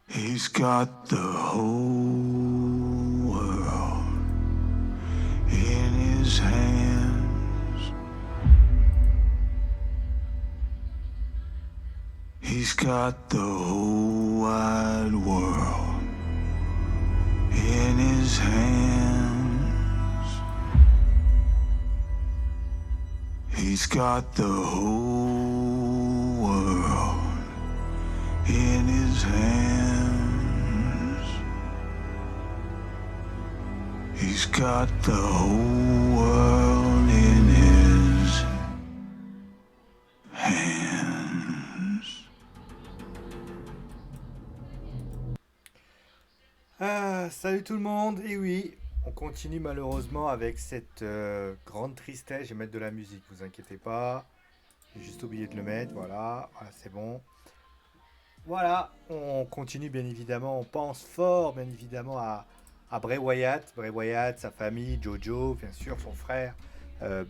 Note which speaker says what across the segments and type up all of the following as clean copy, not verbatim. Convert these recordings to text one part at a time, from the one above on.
Speaker 1: He's got the whole world in his hands. He's got the whole wide world in his hands. He's got the whole world in his hands. He's got the whole world in his hands.
Speaker 2: Salut tout le monde, et oui, on continue malheureusement avec cette grande tristesse. Je vais mettre de la musique, vous inquiétez pas. J'ai juste oublié de le mettre, voilà, c'est bon. Voilà, on continue bien évidemment, on pense fort bien évidemment à Bray Wyatt, sa famille, Jojo, bien sûr, son frère,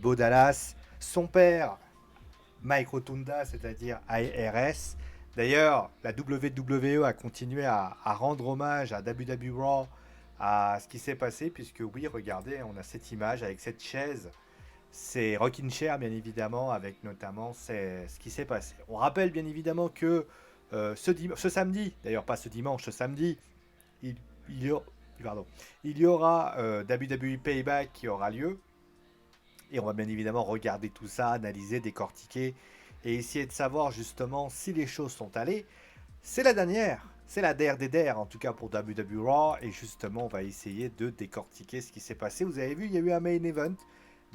Speaker 2: Bo Dallas, son père, Mike Rotunda, c'est-à-dire IRS. D'ailleurs, la WWE a continué à rendre hommage à WWE Raw, à ce qui s'est passé, puisque oui, regardez, on a cette image avec cette chaise. C'est Rockin' Chair, bien évidemment, avec notamment ce qui s'est passé. On rappelle bien évidemment que ce samedi, d'ailleurs pas ce dimanche, ce samedi, il, il y aura, pardon, il y aura WWE Payback qui aura lieu. Et on va bien évidemment regarder tout ça, analyser, décortiquer et essayer de savoir justement si les choses sont allées. C'est la dernière, c'est la der des der en tout cas pour WWE Raw. Et justement, on va essayer de décortiquer ce qui s'est passé. Vous avez vu, il y a eu un main event.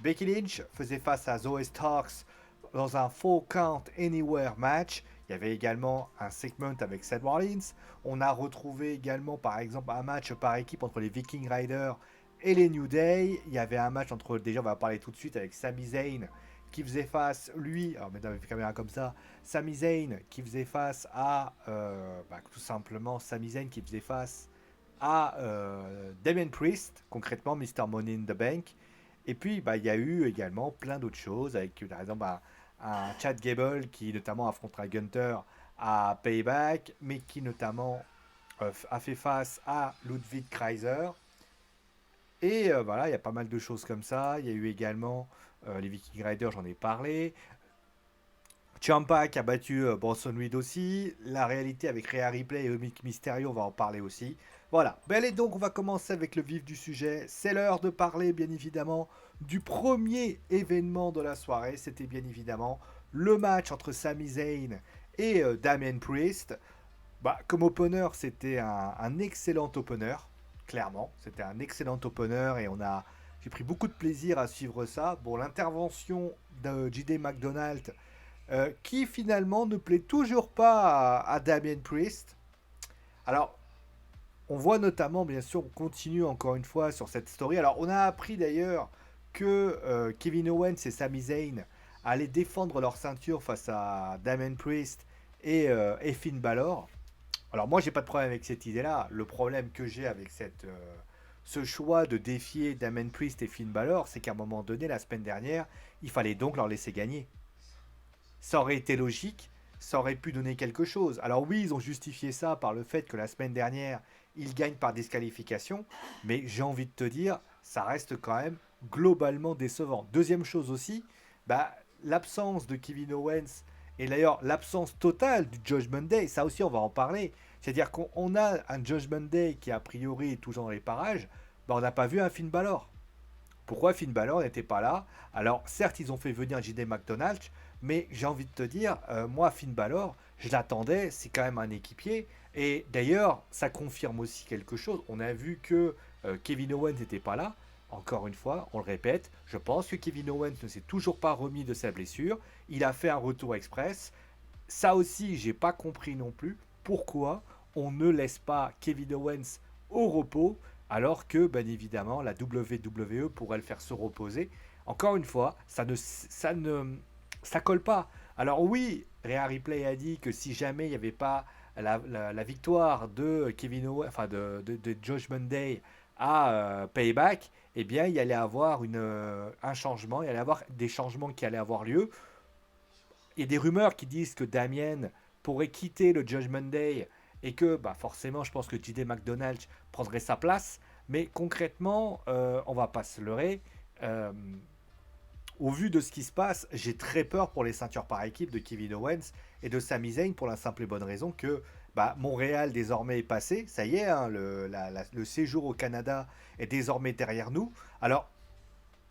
Speaker 2: Becky Lynch faisait face à Zoe Starks dans un Full Count Anywhere match. Il y avait également un segment avec Seth Rollins. On a retrouvé également par exemple un match par équipe entre les Viking Riders et les New Day. Il y avait un match entre, déjà on va parler tout de suite avec Sami Zayn qui faisait face, lui, alors mettons la caméra comme ça, Sami Zayn qui faisait face à, tout simplement Sami Zayn qui faisait face à Damien Priest, concrètement Mr. Money in the Bank. Et puis, il y a eu également plein d'autres choses, avec par exemple un Chad Gable qui notamment affrontera Gunther à Payback, mais qui notamment a fait face à Ludwig Kaiser. Et voilà, il y a pas mal de choses comme ça. Il y a eu également les Viking Riders, j'en ai parlé. Ciampa qui a battu Bronson Reed aussi. La réalité avec Rhea Ripley et Omik Mysterio, on va en parler aussi. Voilà. Ben, allez donc, on va commencer avec le vif du sujet. C'est l'heure de parler, bien évidemment, du premier événement de la soirée. C'était bien évidemment le match entre Sami Zayn et Damien Priest. Comme opener, c'était un excellent opener, clairement. C'était un excellent opener et j'ai pris beaucoup de plaisir à suivre ça. Bon, l'intervention de JD McDonald, qui finalement ne plaît toujours pas à Damien Priest. Alors, on voit notamment, bien sûr, on continue encore une fois sur cette story. Alors, on a appris d'ailleurs que Kevin Owens et Sami Zayn allaient défendre leur ceinture face à Damien Priest et Finn Balor. Alors moi, j'ai pas de problème avec cette idée-là. Le problème que j'ai avec ce choix de défier Damien Priest et Finn Balor, c'est qu'à un moment donné, la semaine dernière, il fallait donc leur laisser gagner. Ça aurait été logique, ça aurait pu donner quelque chose. Alors oui, ils ont justifié ça par le fait que la semaine dernière, ils gagnent par disqualification, mais j'ai envie de te dire, ça reste quand même globalement décevant. Deuxième chose aussi, l'absence de Kevin Owens et d'ailleurs l'absence totale du Judgment Day, ça aussi on va en parler. C'est-à-dire qu'on a un Judgment Day qui a priori est toujours dans les parages, on n'a pas vu un Finn Balor. Pourquoi Finn Balor n'était pas là? Alors, certes, ils ont fait venir JD McDonald, mais j'ai envie de te dire, moi, Finn Balor, je l'attendais, c'est quand même un équipier. Et d'ailleurs, ça confirme aussi quelque chose. On a vu que Kevin Owens n'était pas là. Encore une fois, on le répète, je pense que Kevin Owens ne s'est toujours pas remis de sa blessure. Il a fait un retour express. Ça aussi, j'ai pas compris non plus pourquoi on ne laisse pas Kevin Owens au repos alors que, bien évidemment, la WWE pourrait le faire se reposer. Encore une fois, ça colle pas. Alors oui, Rhea Ripley a dit que si jamais il n'y avait pas la victoire de Kevin Owens, enfin de Judgment Day à Payback, eh bien il y allait avoir un changement, il y allait avoir des changements qui allaient avoir lieu. Il y a des rumeurs qui disent que Damien pourrait quitter le Judgment Day et que bah, forcément, je pense que JD McDonald prendrait sa place. Mais concrètement, on va pas se leurrer. euh, Au vu de ce qui se passe, j'ai très peur pour les ceintures par équipe de Kevin Owens et de Sami Zayn pour la simple et bonne raison que bah, Montréal désormais est passé. Ça y est, hein, le séjour au Canada est désormais derrière nous. Alors,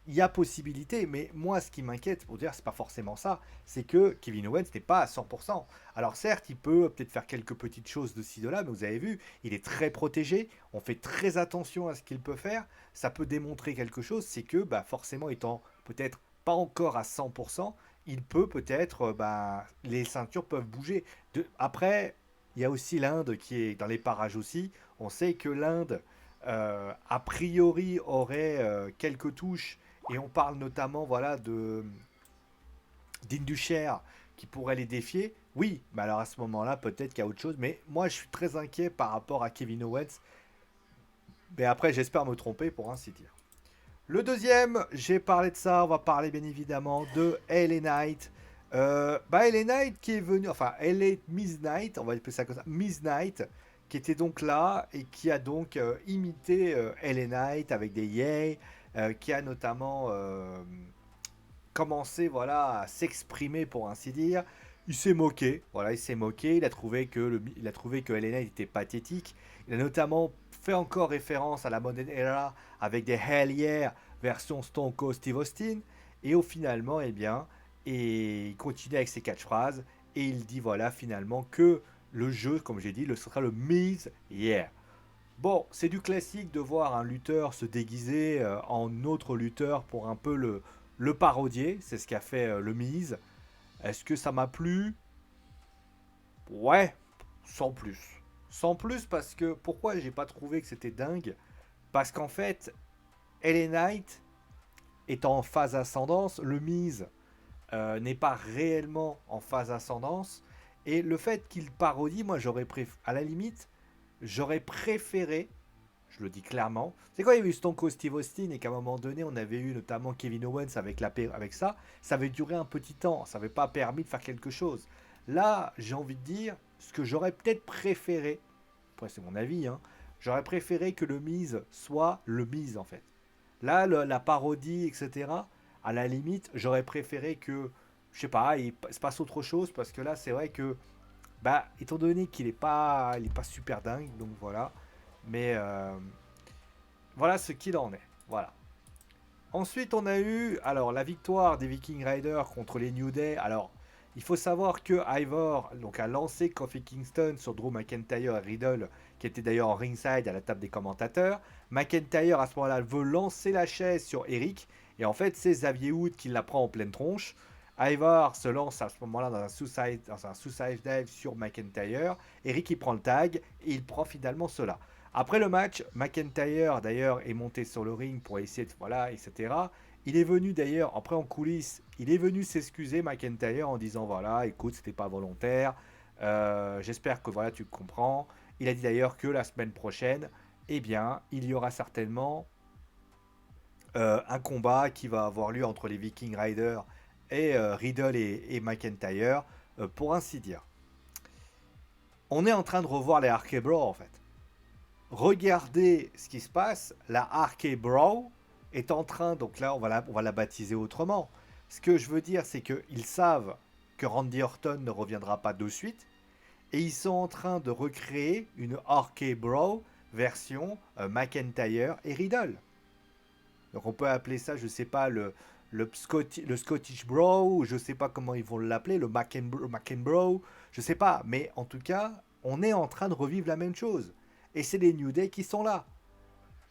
Speaker 2: il y a possibilité, mais moi, ce qui m'inquiète, pour dire, c'est pas forcément ça, c'est que Kevin Owens n'est pas à 100%. Alors certes, il peut peut-être faire quelques petites choses de ci, de là, mais vous avez vu, il est très protégé, on fait très attention à ce qu'il peut faire, ça peut démontrer quelque chose, c'est que bah, forcément, étant peut-être pas encore à 100%, il peut peut-être, bah, les ceintures peuvent bouger. Après, il y a aussi l'Inde qui est dans les parages aussi, on sait que l'Inde, a priori, aurait quelques touches et on parle notamment voilà, de d'Indushare qui pourrait les défier. Oui, mais alors à ce moment-là, peut-être qu'il y a autre chose. Mais moi, je suis très inquiet par rapport à Kevin Owens. Mais après, j'espère me tromper pour ainsi dire. Le deuxième, j'ai parlé de ça. On va parler bien évidemment de LA Knight. LA Knight qui est venu, enfin LA Miss Knight, on va appeler ça comme ça, Miss Knight, qui était donc là et qui a donc imité LA Knight avec des yay, qui a notamment commencé voilà, à s'exprimer pour ainsi dire. Il s'est moqué, voilà, il s'est moqué, il a trouvé que LA Knight était pathétique. Il a notamment fait encore référence à la Modern Era avec des Hell Yeah version Stone Cold Steve Austin. Et au finalement, eh bien, et il continue avec ses catchphrases et il dit voilà finalement que le jeu, comme j'ai dit, ce sera le Miz Yeah. Bon, c'est du classique de voir un lutteur se déguiser en autre lutteur pour un peu le parodier. C'est ce qu'a fait le Miz. Est-ce que ça m'a plu? Ouais, sans plus. Sans plus parce que pourquoi j'ai pas trouvé que c'était dingue? Parce qu'en fait, LA Knight est en phase ascendance, le Miz n'est pas réellement en phase ascendance. Et le fait qu'il parodie, moi j'aurais préféré, à la limite, j'aurais préféré, je le dis clairement, c'est quand il y avait eu Stone Cold Steve Austin et qu'à un moment donné on avait eu notamment Kevin Owens avec ça avait duré un petit temps, ça n'avait pas permis de faire quelque chose. Là, j'ai envie de dire, ce que j'aurais peut-être préféré, après c'est mon avis, hein, j'aurais préféré que le Miz soit le Miz en fait. Là, la parodie, etc., à la limite, j'aurais préféré que, je sais pas, il se passe autre chose parce que là, c'est vrai que, bah, étant donné qu'il est pas super dingue, donc voilà. Mais voilà ce qu'il en est. Voilà. Ensuite, on a eu alors la victoire des Viking Riders contre les New Day. Alors, il faut savoir que Ivor donc, a lancé Kofi Kingston sur Drew McIntyre et Riddle, qui était d'ailleurs en ringside à la table des commentateurs. McIntyre, à ce moment-là, veut lancer la chaise sur Eric. Et en fait, c'est Xavier Wood qui la prend en pleine tronche. Ivar se lance à ce moment-là dans un suicide dive sur McIntyre. Eric, il prend le tag et il prend finalement cela. Après le match, McIntyre d'ailleurs est monté sur le ring pour essayer de voilà, etc. Il est venu d'ailleurs, après en coulisses, il est venu s'excuser McIntyre en disant voilà, écoute, c'était pas volontaire. J'espère que voilà, tu comprends. Il a dit d'ailleurs que la semaine prochaine, eh bien, il y aura certainement un combat qui va avoir lieu entre les Viking Riders et Riddle et McIntyre, pour ainsi dire. On est en train de revoir les Arcade Bro en fait. Regardez ce qui se passe. La Arcade Bro est en train, donc là on va la baptiser autrement. Ce que je veux dire, c'est qu'ils savent que Randy Orton ne reviendra pas de suite. Et ils sont en train de recréer une Arcade Bro version McIntyre et Riddle. Donc on peut appeler ça, je sais pas, le Scottish Bro, ou je sais pas comment ils vont l'appeler, le McEnbro, je sais pas. Mais en tout cas, on est en train de revivre la même chose. Et c'est les New Day qui sont là.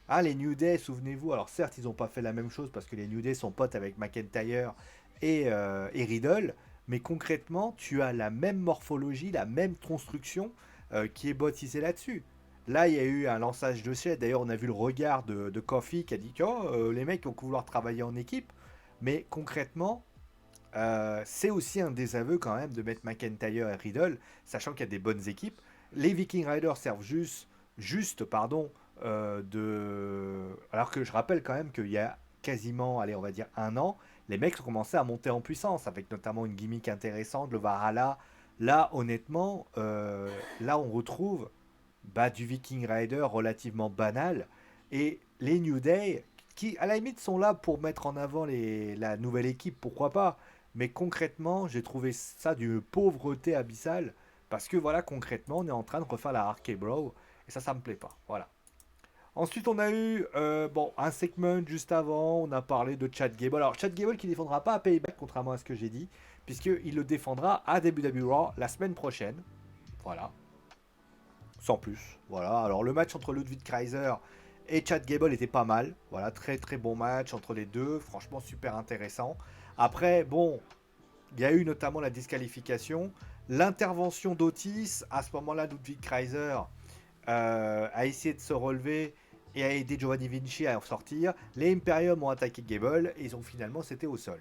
Speaker 2: Ah, les New Day, souvenez-vous, alors certes, ils n'ont pas fait la même chose parce que les New Day sont potes avec McIntyre et Riddle, mais concrètement, tu as la même morphologie, la même construction qui est baptisée là-dessus. Là, il y a eu un lançage de chaise. D'ailleurs, on a vu le regard de Kofi qui a dit que les mecs vont vouloir travailler en équipe. Mais concrètement, c'est aussi un désaveu quand même de mettre McIntyre et Riddle, sachant qu'il y a des bonnes équipes. Les Viking Riders servent juste pardon, alors que je rappelle quand même qu'il y a quasiment, allez, on va dire un an, les mecs ont commencé à monter en puissance, avec notamment une gimmick intéressante, le Valhalla, Là, honnêtement, là, on retrouve du Viking Rider relativement banal. Et les New Day, qui à la limite sont là pour mettre en avant la nouvelle équipe, pourquoi pas. Mais concrètement, j'ai trouvé ça d'une pauvreté abyssale. Parce que voilà, concrètement, on est en train de refaire la Arcade Bro. Et ça me plaît pas. Voilà. Ensuite, on a eu un segment juste avant. On a parlé de Chad Gable. Alors, Chad Gable qui ne défendra pas à Payback, contrairement à ce que j'ai dit, puisqu'il le défendra à WWE Raw la semaine prochaine. Voilà. Sans plus. Voilà. Alors, le match entre Ludwig Kaiser et Chad Gable était pas mal. Voilà. Très, très bon match entre les deux. Franchement, super intéressant. Après, bon, il y a eu notamment la disqualification. L'intervention d'Otis. À ce moment-là, Ludwig Kaiser a essayé de se relever et a aidé Giovanni Vinci à en sortir. Les Imperium ont attaqué Gable et ils ont finalement c'était au sol.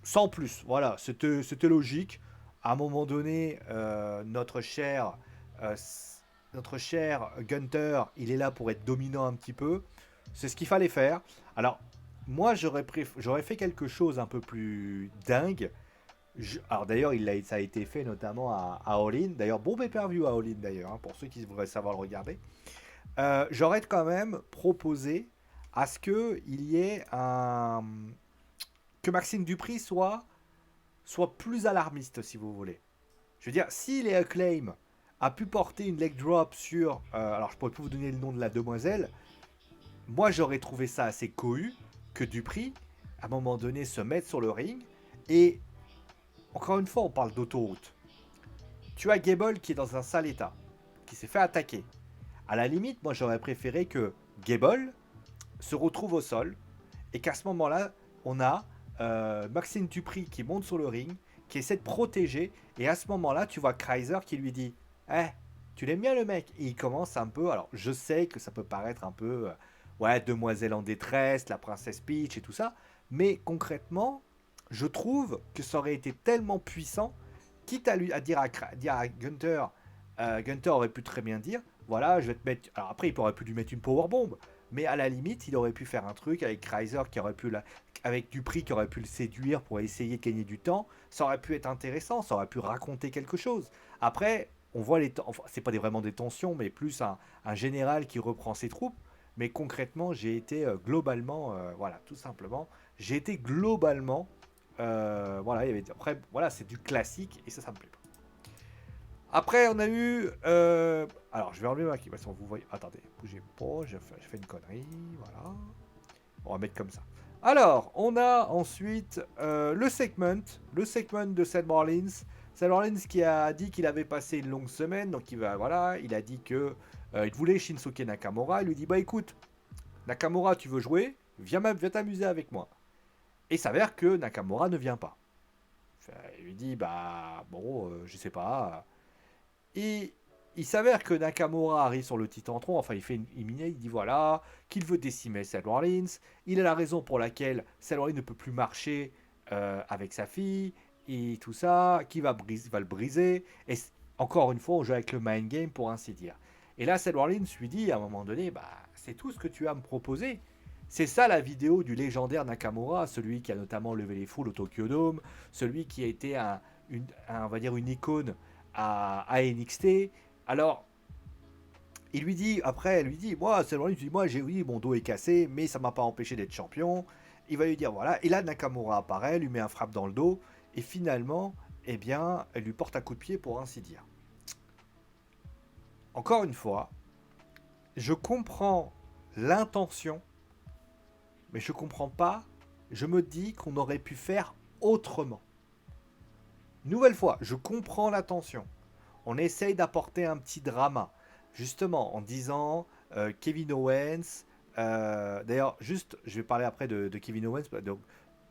Speaker 2: Sans plus, voilà, c'était logique. À un moment donné, euh, notre cher Gunther, il est là pour être dominant un petit peu. C'est ce qu'il fallait faire. Alors, moi, j'aurais fait quelque chose un peu plus dingue. Alors d'ailleurs, ça a été fait notamment à All In. D'ailleurs, bon pay-per-view à All In d'ailleurs, hein, pour ceux qui voudraient savoir le regarder. J'aurais quand même proposé à ce que il y ait un que Maxime Dupri soit plus alarmiste, si vous voulez. Je veux dire, si les Acclaim a pu porter une leg drop sur, alors je pourrais pas vous donner le nom de la demoiselle, moi j'aurais trouvé ça assez cohu que Dupri, à un moment donné, se mette sur le ring et encore une fois, on parle d'autoroute. Tu as Gable qui est dans un sale état, qui s'est fait attaquer. À la limite, moi j'aurais préféré que Gable se retrouve au sol et qu'à ce moment-là, on a Maxime Dupri qui monte sur le ring, qui essaie de protéger. Et à ce moment-là, tu vois Kaiser qui lui dit Eh, tu l'aimes bien le mec. Et il commence un peu. Alors, je sais que ça peut paraître un peu. Ouais, demoiselle en détresse, la princesse Peach et tout ça. Mais concrètement, je trouve que ça aurait été tellement puissant, quitte à dire à Gunther, Gunther aurait pu très bien dire voilà, je vais te mettre. Alors après, il aurait pu lui mettre une powerbomb, mais à la limite, il aurait pu faire un truc avec Kaiser qui aurait pu avec Dupri qui aurait pu le séduire pour essayer de gagner du temps. Ça aurait pu être intéressant, ça aurait pu raconter quelque chose. Après, on voit enfin, c'est pas vraiment des tensions, mais plus un général qui reprend ses troupes. Mais concrètement, j'ai été globalement, voilà, tout simplement, j'ai été globalement voilà, après, voilà, c'est du classique et ça me plaît pas. Après, on a eu. Alors, je vais enlever ma façon, vous voyez. Attendez, bougez pas, je fais une connerie. Voilà. On va mettre comme ça. Alors, on a ensuite le segment de Seth Rollins. Seth Rollins qui a dit qu'il avait passé une longue semaine, donc voilà, il a dit que il voulait Shinsuke Nakamura. Il lui dit bah écoute, Nakamura, tu veux jouer, viens t'amuser avec moi. Et il s'avère que Nakamura ne vient pas. Il lui dit bah bon, je sais pas. Et il s'avère que Nakamura arrive sur le Titantron, enfin il dit voilà, qu'il veut décimer Seth Rollins, il a la raison pour laquelle Seth Rollins ne peut plus marcher avec sa fille, et tout ça, qui va le briser, et encore une fois on joue avec le mind game pour ainsi dire. Et là Seth Rollins lui dit à un moment donné, bah c'est tout ce que tu as à me proposer. C'est ça la vidéo du légendaire Nakamura, celui qui a notamment levé les foules au Tokyo Dome, celui qui a été on va dire une icône à NXT. Alors, il lui dit, après, elle lui dit, moi, c'est lui dit, moi, oui, mon dos est cassé, mais ça m'a pas empêché d'être champion. Il va lui dire, voilà. Et là, Nakamura apparaît, lui met un frappe dans le dos, et finalement, eh bien, elle lui porte un coup de pied pour ainsi dire. Encore une fois, je comprends l'intention, mais je comprends pas. Je me dis qu'on aurait pu faire autrement. Nouvelle fois, je comprends l'intention. On essaye d'apporter un petit drama, justement en disant Kevin Owens. D'ailleurs, juste, je vais parler après de Kevin Owens. Donc,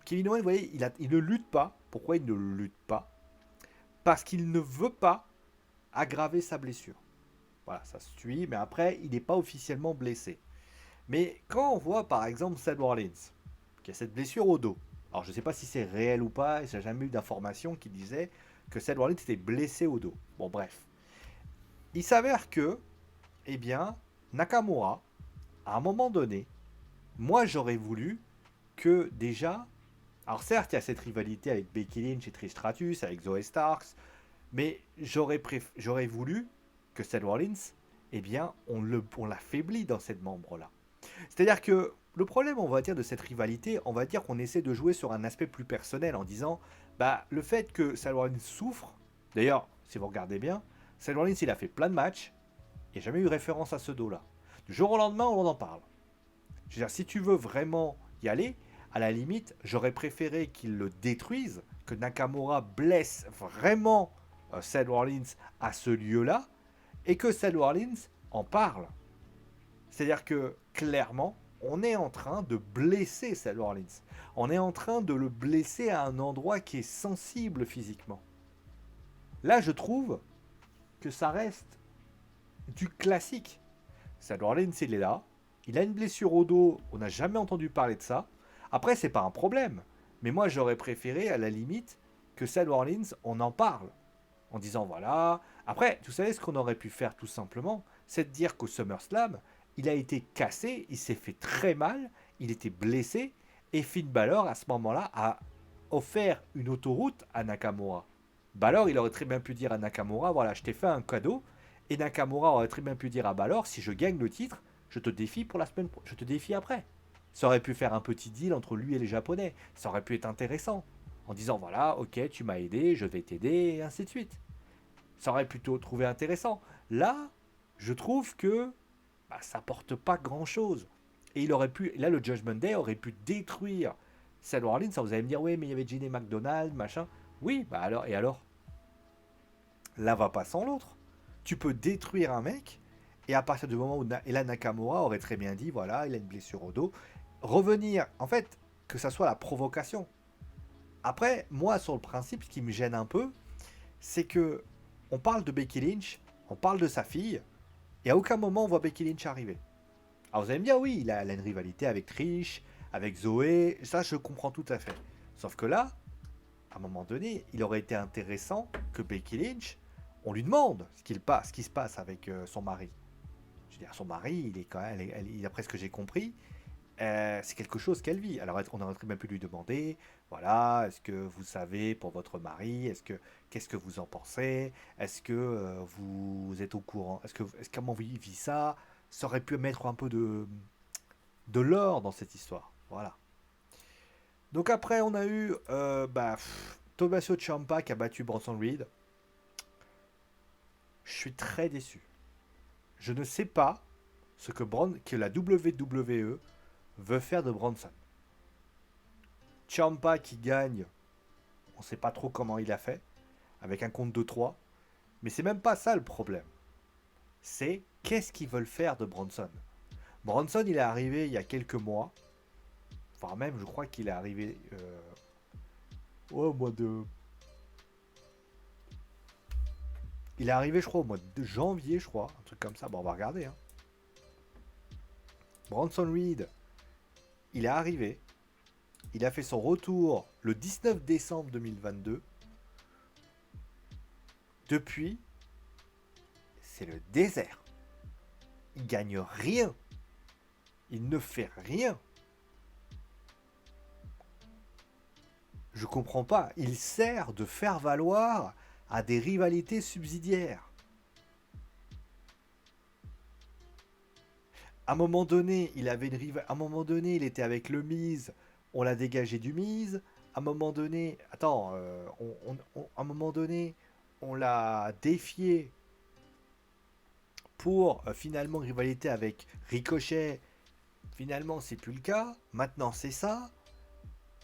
Speaker 2: Kevin Owens, vous voyez, il ne lutte pas. Pourquoi il ne lutte pas? Parce qu'il ne veut pas aggraver sa blessure. Voilà, ça se suit, mais après, il n'est pas officiellement blessé. Mais quand on voit par exemple Seth Rollins, qui a cette blessure au dos, alors je ne sais pas si c'est réel ou pas, j'ai jamais eu d'informations qui disaient que Seth Rollins était blessé au dos. Bon bref. Il s'avère que, eh bien, Nakamura, à un moment donné, moi j'aurais voulu que déjà, Alors certes, il y a cette rivalité avec Becky Lynch et Trish Stratus, avec Zoe Starks, mais j'aurais voulu que Seth Rollins, eh bien, on l'affaiblit dans cette membre-là. C'est-à-dire que le problème, on va dire, de cette rivalité, on va dire qu'on essaie de jouer sur un aspect plus personnel en disant, bah, le fait que Seth Rollins souffre, d'ailleurs, si vous regardez bien, Seth Rollins, il a fait plein de matchs, il n'y a jamais eu référence à ce dos-là. Du jour au lendemain, on en parle. Je veux dire, si tu veux vraiment y aller, à la limite, j'aurais préféré qu'il le détruise, que Nakamura blesse vraiment Seth Rollins à ce lieu-là, et que Seth Rollins en parle. C'est-à-dire que, clairement, on est en train de blesser Seth Rollins. On est en train de le blesser à un endroit qui est sensible physiquement. Là, je trouve que ça reste du classique. Seth Rollins, il est là. Il a une blessure au dos. On n'a jamais entendu parler de ça. Après, c'est pas un problème. Mais moi, j'aurais préféré, à la limite, que Seth Rollins, on en parle. En disant, voilà. Après, vous savez ce qu'on aurait pu faire tout simplement, c'est de dire qu'au SummerSlam, il a été cassé, il s'est fait très mal, il était blessé, et Finn Balor, à ce moment-là, a offert une autoroute à Nakamura. Balor, il aurait très bien pu dire à Nakamura, voilà, je t'ai fait un cadeau, et Nakamura aurait très bien pu dire à Balor, si je gagne le titre, je te défie pour la semaine, je te défie après. Ça aurait pu faire un petit deal entre lui et les Japonais, ça aurait pu être intéressant, en disant, voilà, ok, tu m'as aidé, je vais t'aider, et ainsi de suite. Ça aurait plutôt trouvé intéressant. Là, je trouve que bah, ça porte pas grand-chose. Et il aurait pu, là, le Judgment Day aurait pu détruire Seth Rollins. Vous allez me dire, oui, mais il y avait Gene McDonald, machin. Oui, bah alors, et alors? Là va pas sans l'autre. Tu peux détruire un mec, et à partir du moment où Ella Nakamura aurait très bien dit, voilà, il a une blessure au dos, revenir, en fait, que ça soit la provocation. Après, moi, sur le principe, ce qui me gêne un peu, c'est que on parle de Becky Lynch, on parle de sa fille, et à aucun moment on voit Becky Lynch arriver. Alors vous allez me dire, oui, elle a une rivalité avec Trish, avec Zoé, ça je comprends tout à fait. Sauf que là, à un moment donné, il aurait été intéressant que Becky Lynch, on lui demande ce qui se passe avec son mari. Je veux dire, son mari, il est quand même, d'après ce que j'ai compris, c'est quelque chose qu'elle vit. Alors on aurait même pu lui demander, voilà, est-ce que vous savez pour votre mari, qu'est-ce que vous en pensez, est-ce que vous êtes au courant, comment vous vit ça, ça aurait pu mettre un peu de l'or dans cette histoire, voilà. Donc après on a eu Tommaso Ciampa qui a battu Bronson Reed. Je suis très déçu. Je ne sais pas ce que la WWE veut faire de Bronson. Ciampa qui gagne, on ne sait pas trop comment il a fait, avec un compte de 3. Mais c'est même pas ça le problème. C'est qu'est-ce qu'ils veulent faire de Bronson. Bronson, il est arrivé il y a quelques mois. Enfin même, je crois qu'il est arrivé au mois de... Il est arrivé, je crois, au mois de janvier, je crois. Un truc comme ça. Bon, on va regarder. Hein. Bronson Reed, il est arrivé. Il a fait son retour le 19 décembre 2022. Depuis, c'est le désert. Il gagne rien. Il ne fait rien. Je comprends pas. Il sert de faire valoir à des rivalités subsidiaires. À un moment donné, à un moment donné, il était avec le Miz. On l'a dégagé du Miz. À un moment donné, à un moment donné, on l'a défié pour finalement rivalité avec Ricochet. Finalement, c'est plus le cas. Maintenant, c'est ça.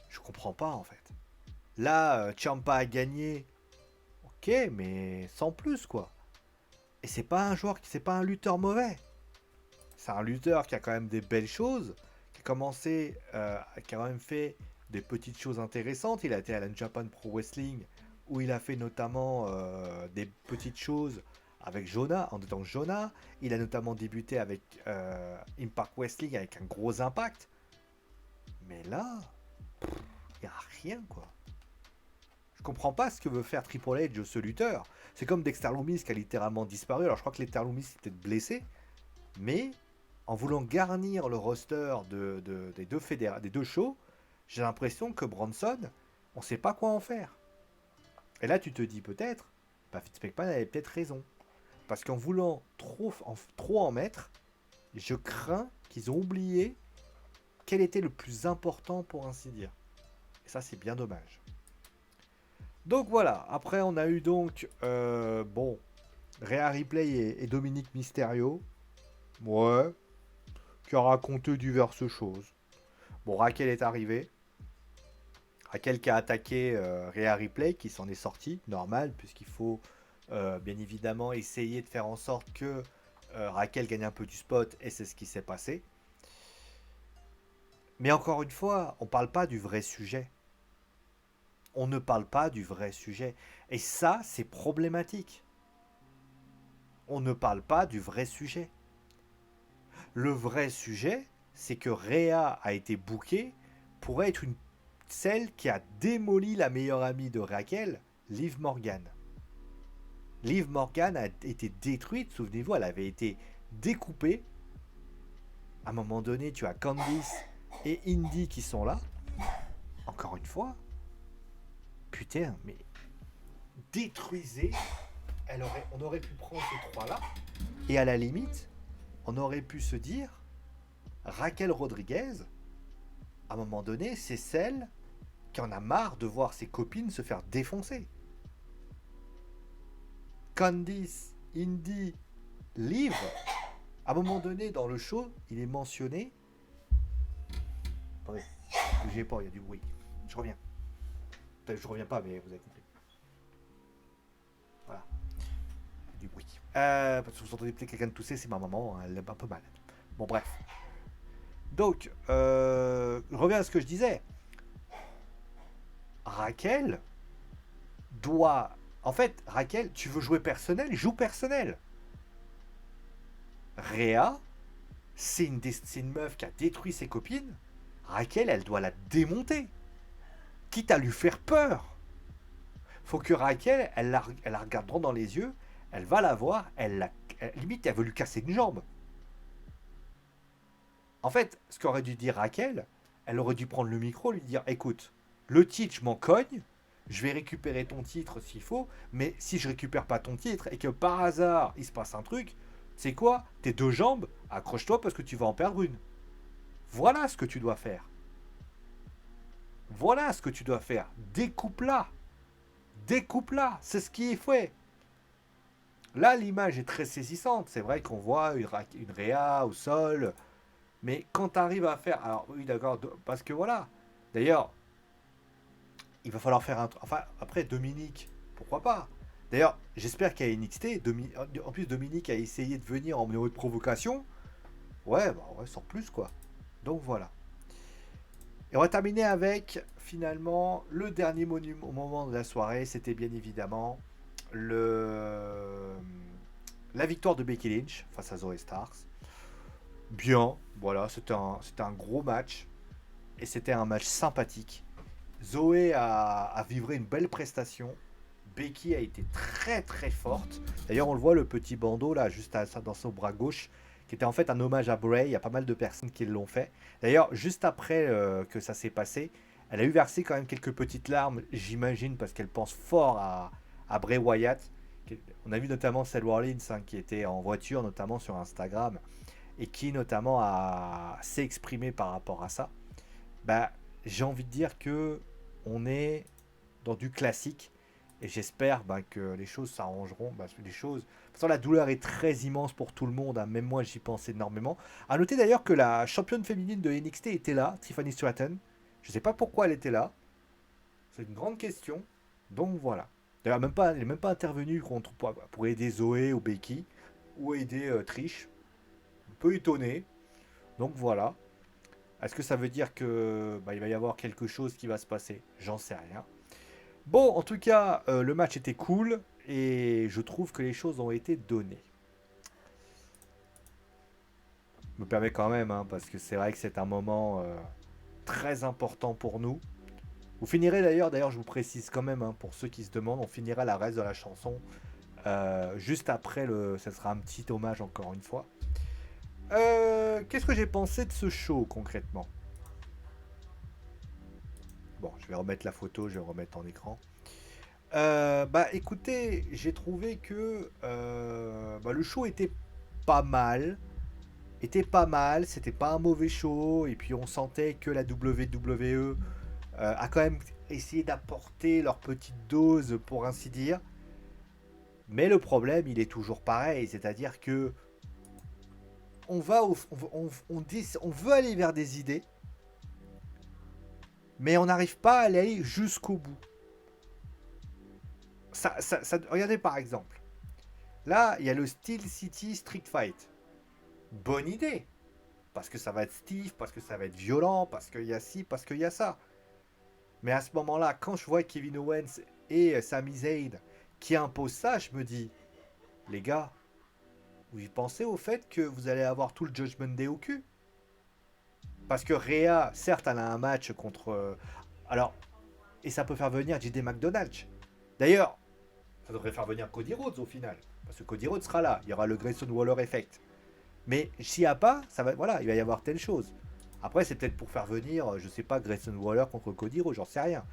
Speaker 2: Je comprends pas en fait. Là, Ciampa a gagné. Ok, mais sans plus quoi. Et c'est pas c'est pas un lutteur mauvais. C'est un lutteur qui a quand même des belles choses, qui a commencé, qui a quand même fait des petites choses intéressantes. Il a été à la Japan Pro Wrestling, où il a fait notamment des petites choses avec Jonah, en tant que Jonah. Il a notamment débuté avec Impact Wrestling avec un gros impact. Mais là, il n'y a rien quoi. Je comprends pas ce que veut faire Triple H, ce lutteur. C'est comme Dexter Lumis qui a littéralement disparu. Alors je crois que Dexter Lumis est peut-être blessé, mais en voulant garnir le roster des deux shows, j'ai l'impression que Bronson, on sait pas quoi en faire. Et là, tu te dis peut-être, bah, Vince McMahon avait peut-être raison. Parce qu'en voulant trop en mettre, je crains qu'ils ont oublié quel était le plus important pour ainsi dire. Et ça, c'est bien dommage. Donc voilà, après on a eu donc, Rhea Ripley et Dominique Mysterio. Ouais, qui a raconté diverses choses. Bon, Raquel est arrivée. Raquel qui a attaqué Rhea Ripley, qui s'en est sortie, normal, puisqu'il faut bien évidemment essayer de faire en sorte que Raquel gagne un peu du spot, et c'est ce qui s'est passé. Mais encore une fois, on ne parle pas du vrai sujet. On ne parle pas du vrai sujet. Et ça, c'est problématique. On ne parle pas du vrai sujet. Le vrai sujet, c'est que Rhea a été bookée pour être celle qui a démoli la meilleure amie de Raquel, Liv Morgan. Liv Morgan a été détruite, souvenez-vous, elle avait été découpée. À un moment donné, tu as Candice et Indy qui sont là. Encore une fois, putain, mais détruisez. On aurait pu prendre ces trois-là. Et à la limite, on aurait pu se dire, Raquel Rodriguez, à un moment donné, c'est celle qui en a marre de voir ses copines se faire défoncer. Candice, Indy, Liv, à un moment donné dans le show, il est mentionné. Attendez, bougez pas, il y a du bruit. Je reviens. Je reviens pas, mais vous avez compris. Voilà. Il y a du bruit. Parce que vous entendez peut-être quelqu'un de tousser, c'est ma maman, elle est un peu malade. Bon, bref. Donc, je reviens à ce que je disais. Raquel doit... En fait, Raquel, tu veux jouer personnel, joue personnel. Rhea, c'est une meuf qui a détruit ses copines. Raquel, elle doit la démonter. Quitte à lui faire peur. Faut que Raquel, elle la regarde droit dans les yeux, elle va la voir, limite, elle veut lui casser une jambe. En fait, ce qu'aurait dû dire Raquel, elle aurait dû prendre le micro, lui dire, écoute, le titre, je m'en cogne, je vais récupérer ton titre s'il faut, mais si je récupère pas ton titre et que par hasard, il se passe un truc, c'est quoi? Tes deux jambes, accroche-toi parce que tu vas en perdre une. Voilà ce que tu dois faire. Voilà ce que tu dois faire. Découpe-la. Découpe-la. C'est ce qui est fait. Là, l'image est très saisissante. C'est vrai qu'on voit une Rhea au sol. Mais quand tu arrives à faire... Alors, oui, d'accord. Parce que voilà. D'ailleurs, il va falloir faire un... Enfin, après, Dominique, pourquoi pas? D'ailleurs, j'espère qu'à NXT, en plus, Dominique a essayé de venir en numéro de provocation. Ouais, bah ouais, sans plus, quoi. Donc, voilà. Et on va terminer avec, finalement, le dernier moment de la soirée. C'était bien évidemment la victoire de Becky Lynch face à Zoe Starks. Bien, voilà, c'était un gros match. Et c'était un match sympathique. Zoé a livré une belle prestation. Becky a été très très forte. D'ailleurs, on le voit, le petit bandeau là, juste dans son bras gauche, qui était en fait un hommage à Bray. Il y a pas mal de personnes qui l'ont fait. D'ailleurs, juste après que ça s'est passé, elle a eu versé quand même quelques petites larmes, j'imagine, parce qu'elle pense fort à Bray Wyatt. On a vu notamment Seth Rollins qui était en voiture, notamment sur Instagram, et qui notamment s'est exprimé par rapport à ça. Bah, j'ai envie de dire que on est dans du classique. Et j'espère que les choses s'arrangeront. Les choses... De toute façon, la douleur est très immense pour tout le monde. Hein. Même moi, j'y pense énormément. A noter d'ailleurs que la championne féminine de NXT était là, Tiffany Stratton. Je ne sais pas pourquoi elle était là. C'est une grande question. Donc voilà. D'ailleurs, elle n'est même pas intervenue pour aider Zoé ou Becky. Ou aider Trish. Un peu étonné. Donc voilà. Est-ce que ça veut dire que il va y avoir quelque chose qui va se passer? J'en sais rien. Bon, en tout cas, le match était cool et je trouve que les choses ont été données. Je me permets quand même, hein, parce que c'est vrai que c'est un moment très important pour nous. Vous finirez d'ailleurs, je vous précise quand même, hein, pour ceux qui se demandent, on finira la reste de la chanson juste après ça sera un petit hommage encore une fois. Qu'est-ce que j'ai pensé de ce show concrètement? Bon, je vais remettre la photo, je vais remettre en écran. Écoutez, j'ai trouvé que le show pas mal. Était pas mal, c'était pas un mauvais show, et puis on sentait que la WWE a quand même essayé d'apporter leur petite dose, pour ainsi dire. Mais le problème, il est toujours pareil, c'est-à-dire que on veut aller vers des idées, mais on n'arrive pas à aller jusqu'au bout. Regardez par exemple, là, il y a le Steel City Street Fight. Bonne idée, parce que ça va être stiff, parce que ça va être violent, parce qu'il y a ci, parce qu'il y a ça. Mais à ce moment-là, quand je vois Kevin Owens et Sami Zayn qui imposent ça, je me dis, les gars, vous y pensez au fait que vous allez avoir tout le Judgment Day au cul? Parce que Rhea, certes, elle a un match contre... alors, et ça peut faire venir JD McDonald's. D'ailleurs, ça devrait faire venir Cody Rhodes au final. Parce que Cody Rhodes sera là. Il y aura le Grayson Waller effect. Mais s'il n'y a pas, voilà, il va y avoir telle chose. Après, c'est peut-être pour faire venir, je sais pas, Grayson Waller contre Cody Rhodes, j'en sais rien.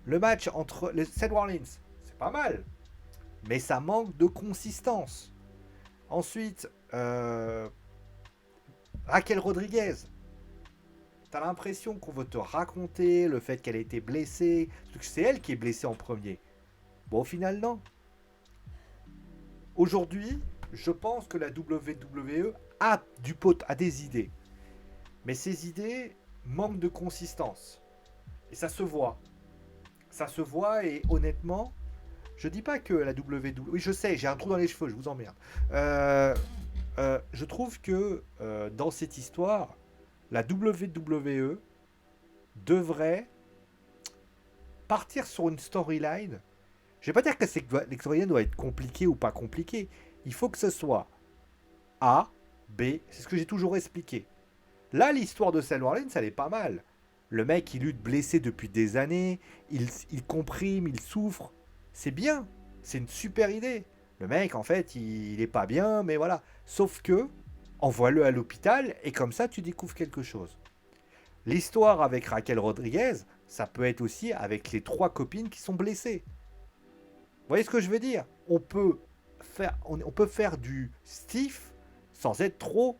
Speaker 2: Le match entre les Seth Rollins, c'est pas mal. Mais ça manque de consistance. Ensuite, Raquel Rodriguez. T'as l'impression qu'on veut te raconter le fait qu'elle a été blessée. Parce que c'est elle qui est blessée en premier. Bon, au final, non. Aujourd'hui, je pense que la WWE a des idées. Mais ces idées manquent de consistance. Et ça se voit. Ça se voit et honnêtement, je dis pas que la WWE... Oui, je sais, j'ai un trou dans les cheveux, je vous emmerde. Je trouve que dans cette histoire, la WWE devrait partir sur une storyline. Je vais pas dire que les storylines doivent être compliquées ou pas compliquées. Il faut que ce soit A, B, c'est ce que j'ai toujours expliqué. Là, l'histoire de Seth Rollins, elle est pas mal. Le mec, il lutte blessé depuis des années, il comprime, il souffre. C'est bien, c'est une super idée. Le mec, en fait, il est pas bien, mais voilà. Sauf que, envoie-le à l'hôpital et comme ça, tu découvres quelque chose. L'histoire avec Raquel Rodriguez, ça peut être aussi avec les 3 copines qui sont blessées. Vous voyez ce que je veux dire? On peut faire du stiff sans être trop,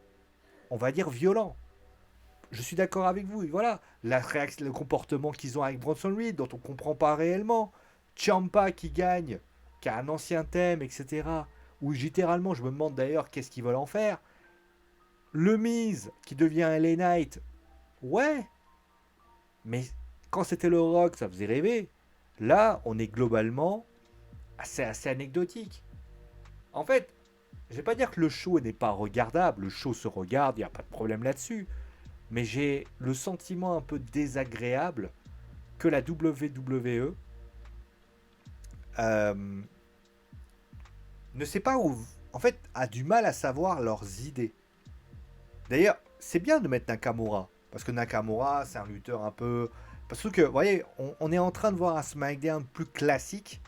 Speaker 2: on va dire, violent. Je suis d'accord avec vous. Et voilà, le comportement qu'ils ont avec Bronson Reed, dont on ne comprend pas réellement. Ciampa qui gagne, qui a un ancien thème, etc. Où littéralement, je me demande d'ailleurs qu'est-ce qu'ils veulent en faire. Le Miz qui devient LA Knight. Ouais. Mais quand c'était le Rock, ça faisait rêver. Là, on est globalement assez anecdotique. En fait, je vais pas dire que le show n'est pas regardable. Le show se regarde, il n'y a pas de problème là-dessus. Mais j'ai le sentiment un peu désagréable que la WWE ne sait pas où... En fait, a du mal à savoir leurs idées. D'ailleurs, c'est bien de mettre Nakamura. Parce que Nakamura, c'est un lutteur un peu... Parce que, vous voyez, on est en train de voir un SmackDown plus classique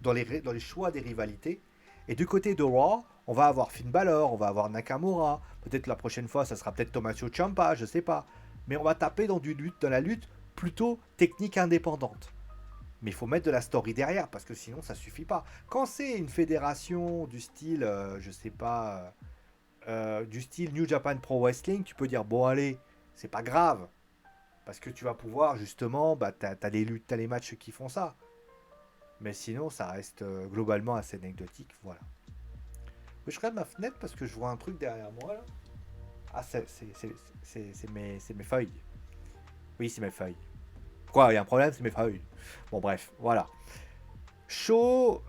Speaker 2: dans les choix des rivalités. Et du côté de Raw, on va avoir Finn Balor, on va avoir Nakamura. Peut-être la prochaine fois, ça sera peut-être Tommaso Ciampa, je sais pas. Mais on va taper dans la lutte plutôt technique indépendante. Mais il faut mettre de la story derrière, parce que sinon, ça suffit pas. Quand c'est une fédération du style, je sais pas, du style New Japan Pro Wrestling, tu peux dire, bon allez, c'est pas grave. Parce que tu vas pouvoir, justement, t'as les luttes, t'as les matchs qui font ça. Mais sinon, ça reste globalement assez anecdotique, voilà. Je regarde ma fenêtre parce que je vois un truc derrière moi là. Ah, c'est mes feuilles. Oui, c'est mes feuilles. Quoi, il y a un problème, c'est mes feuilles. Bon, bref, voilà. Show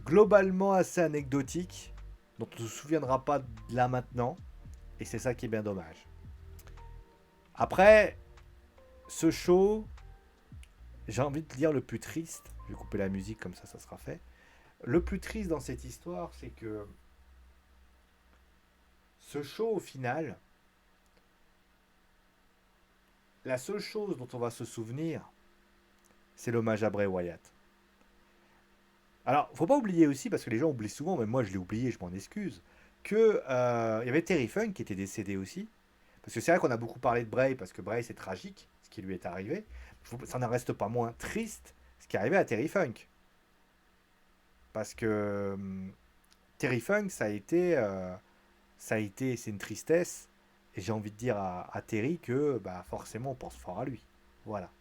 Speaker 2: globalement assez anecdotique, dont on ne se souviendra pas là maintenant. Et c'est ça qui est bien dommage. Après, ce show, j'ai envie de dire le plus triste. Je vais couper la musique comme ça sera fait. Le plus triste dans cette histoire, c'est que ce show, au final, la seule chose dont on va se souvenir, c'est l'hommage à Bray Wyatt. Alors, faut pas oublier aussi, parce que les gens oublient souvent, même moi je l'ai oublié, je m'en excuse, que y avait Terry Funk qui était décédé aussi. Parce que c'est vrai qu'on a beaucoup parlé de Bray, parce que Bray c'est tragique, ce qui lui est arrivé. Ça n'en reste pas moins triste, ce qui est arrivé à Terry Funk. Parce que Terry Funk, c'est une tristesse. Et j'ai envie de dire à Terry que bah, forcément on pense fort à lui. Voilà.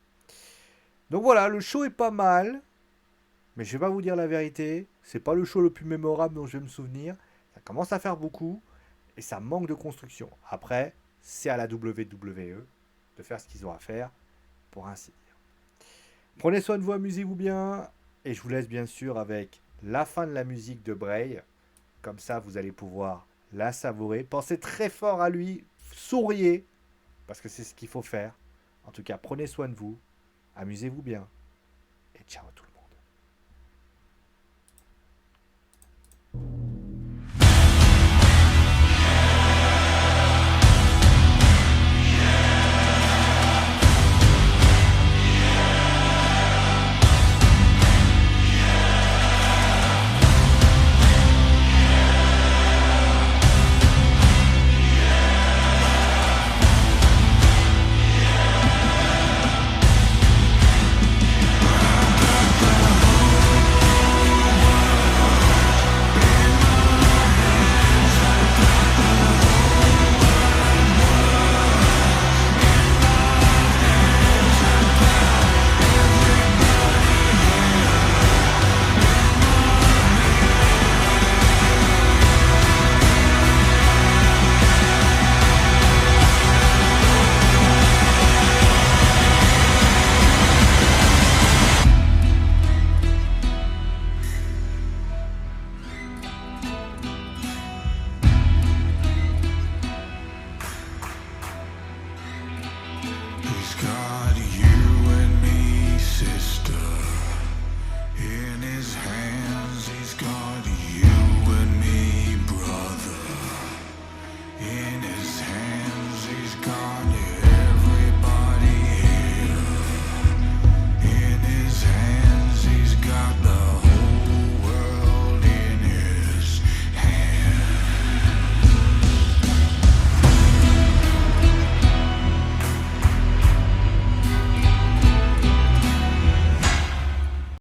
Speaker 2: Donc voilà, le show est pas mal. Mais je vais pas vous dire la vérité. C'est pas le show le plus mémorable dont je vais me souvenir. Ça commence à faire beaucoup. Et ça manque de construction. Après, c'est à la WWE de faire ce qu'ils ont à faire, pour ainsi dire. Prenez soin de vous, amusez-vous bien. Et je vous laisse bien sûr avec la fin de la musique de Bray. Comme ça, vous allez pouvoir la savourer. Pensez très fort à lui. Souriez. Parce que c'est ce qu'il faut faire. En tout cas, prenez soin de vous. Amusez-vous bien. Et ciao à tout le monde.